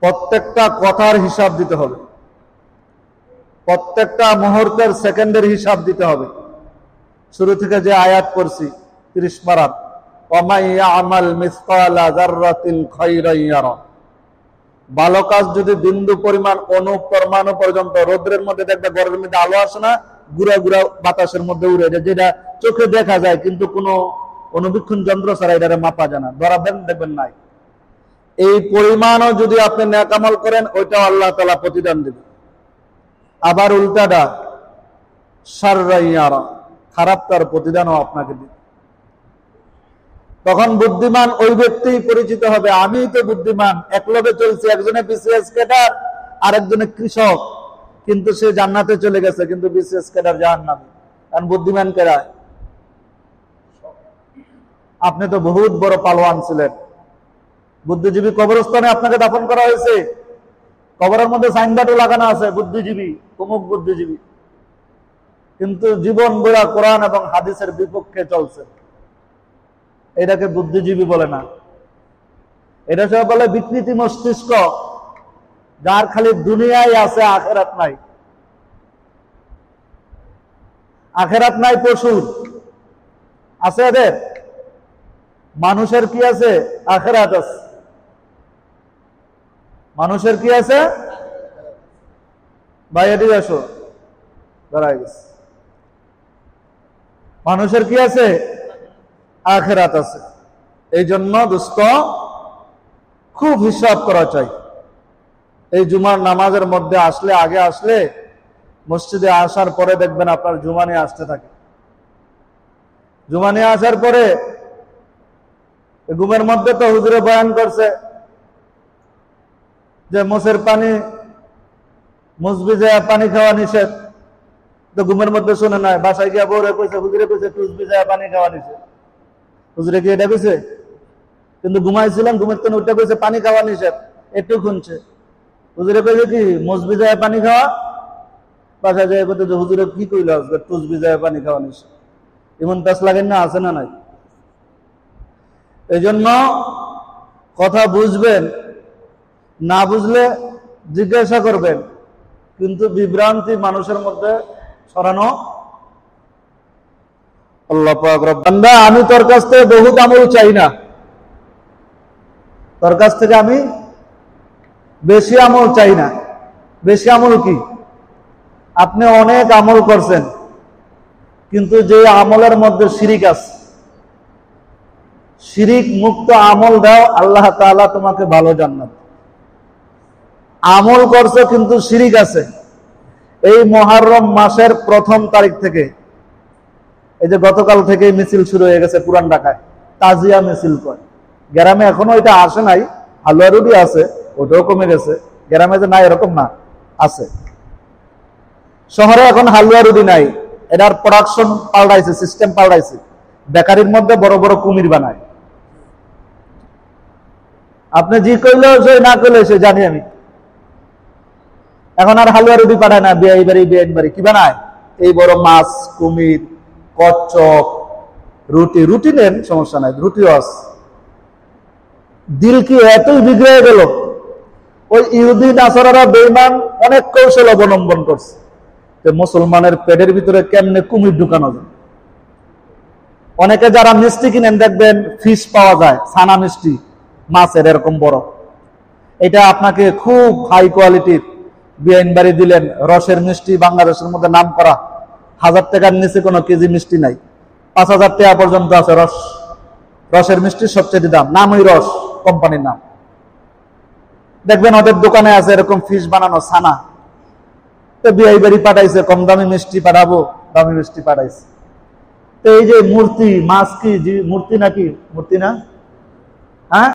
প্রত্যেকটা কথার হিসাব দিতে হবে, প্রত্যেকটা মুহূর্তের সেকেন্ডের হিসাব দিতে হবে। শুরু থেকে যে আয়াত পড়ছি 30 পারার, ওয়া ইয়ামাল মিসকালা যাররাতিন খায়রান ইয়ারা, ভালো কাজ যদি বিন্দু পরিমাণ অনুপরমাণু পর্যন্ত, রোদ্রের মধ্যে দেখবে ঘরের মধ্যে আলো আসে না, গুড়া গুড়া বাতাসের মধ্যে উড়ে যায়, যেটা চোখে দেখা যায় কিন্তু কোনো অনুবীক্ষণ যন্ত্র ছাড়া এটারে মাপা যায় না, ধরাবেন দেখবেন নাই। এই পরিমাণও যদি আপনি নেক আমল করেন, ওইটাও আল্লাহ তাআলা প্রতিদান দেবে। আবার উল্টাটা শাররান ইয়ারা, খারাপ তার প্রতিদানও আপনাকে দিবে। তখন বুদ্ধিমান ওই ব্যক্তি পরিচিত হবে, আমি তো বুদ্ধিমান, একলগে চলছে, একজনে বিসিএস ক্যাডার আর একজনে কৃষক, কিন্তু সে জান্নাতে চলে গেছে, কিন্তু বিসিএস ক্যাডার জাহান্নামে। কারণ বুদ্ধিমান কেরা? আপনি তো বহুত বড় পালোয়ান ছিলেন, বুদ্ধিজীবী কবরস্থানে আপনাকে দাফন করা হয়েছে, কবরের মধ্যে সাইনবোর্ডও লাগানো আছে বুদ্ধিজীবী, অমুক বুদ্ধিজীবী, কিন্তু জীবন গোড়া কোরআন এবং হাদিসের বিপক্ষে চলছে। এটাকে বুদ্ধিজীবী বলে না, এটা সব বলে বিকৃতি মস্তিষ্ক, যার খালি দুনিয়ায় আছে, আখেরাত নাই। আখেরাত নাই পশুর, আছে এদের। মানুষের কি আছে? আখেরাত আছে। মানুষের কি আছে? ভাই এদিকে আসো, দাঁড়াই গেছে। মানুষের কি আছে? আখেরাত আছে। এই জন্য দোস্ত খুব হিসাব করা চাই। এই জুমার নামাজের মধ্যে আসলে, আগে আসলে, মসজিদে আসার পরে দেখবেন আপনার জুমা নিয়ে আসতে থাকে। জুমা নিয়ে আসার পরে ঘুমের মধ্যে তো হুজুরে বয়ান করছে যে মোষের পানি, মুছ ভিজায়া পানি খাওয়া নিষেধ, তো ঘুমের মধ্যে শুনে নাই, বাসায় গিয়া বউরে কইছে, হুজুরে কইছে টুস ভিজায়া পানি খাওয়া নিষেধ। হুজুরে কি এটা কইছে? কিন্তু ঘুমাইছিলাম, ঘুমের তো উঠে কইছে পানি খাওয়া নিষেধ, একটু শুনছে। হুজুরে কইছে কি মুছ ভিজায়া পানি খাওয়া? বাসায় যায় বলতে, হুজুরে কি কইল টুস ভিজায়া পানি খাওয়া নিষেধ। এমন পেস লাগেন না, আছে না নাই? এই জন্য কথা বুঝবেন, না বুঝলে জিজ্ঞাসা করবেন, কিন্তু বিভ্রান্তি মানুষের মধ্যে ছড়ানো। আল্লাহ পাক রব্বানা, আমি তোর কাছ থেকে বহুত আমল চাই না, তোর কাছ থেকে আমি বেশি আমল চাই না। বেশি আমল কি? আপনি অনেক আমল করছেন, কিন্তু যে আমলের মধ্যে শিরিক আছে, শিরিক মুক্ত আমল দাও, আল্লাহ তাআলা তোমাকে ভালো জান্নাত। আমল করছো কিন্তু শিরিক আছে। এই মুহররম মাসের 1ম তারিখ থেকে, এই যে গতকাল থেকে মিছিল শুরু হয়ে গেছে পুরান ঢাকায়, তাজিয়া মিছিল করে। গ্রামে এখনো এটা আসে নাই, হালুয়া রুটি আছে, ওটাও কমে গেছে। গ্রামে যে নাই এরকম না, আছে। শহরে এখন হালুয়া রুটি নাই, এটার প্রোডাকশন পাল্টাইছে, সিস্টেম পাল্টাইছে। বেকারির মধ্যে বড় বড় কুমির বানায়। আপনি জি কইলেও সে, না কইলেও সে, জানি আমি। এখন আর হালুয়া রুটি পাঠায় না, বিয়ে বাড়ি বিয়ে বাড়ি কি বানায়? এই বড় মাছ, কুমির, কচ্ছপ, রুটি। রুটি নেন, সমস্যা নাই, রুটিও আছে। দিল কি এতই বিগড়ে গেল, ওই ইহুদি নাসারারা বেঈমান অনেক কৌশল অবলম্বন করছে যে মুসলমানের পেটের ভিতরে কেমনে কুমির ঢুকানো যায়। অনেকে যারা মিষ্টি কিনেন দেখবেন ফিশ পাওয়া যায়, ছানা মিষ্টি, মাছের এরকম বড়। এটা আপনাকে খুব হাই কোয়ালিটির বিআইন বাড়ি দিলেন, রসের মিষ্টি, বাংলাদেশের মধ্যে নাম করা, 1000 টাকার নিচে কোনো কেজি মিষ্টি নাই, 5000 টাকা পর্যন্ত আছে রস। রসের মিষ্টি সবচেয়ে দাম, নামই রস, কোম্পানির নাম। দেখবেন ওদের দোকানে আছে এরকম ফিশ বানানো ছানা। তো বিআই বাড়ি পাঠাইছে, কম দামি মিষ্টি পাঠাবো, দামি মিষ্টি পাঠাইছে। তো এই যে মূর্তি, মাছ কি মূর্তি নাকি? মূর্তি না, হ্যাঁ।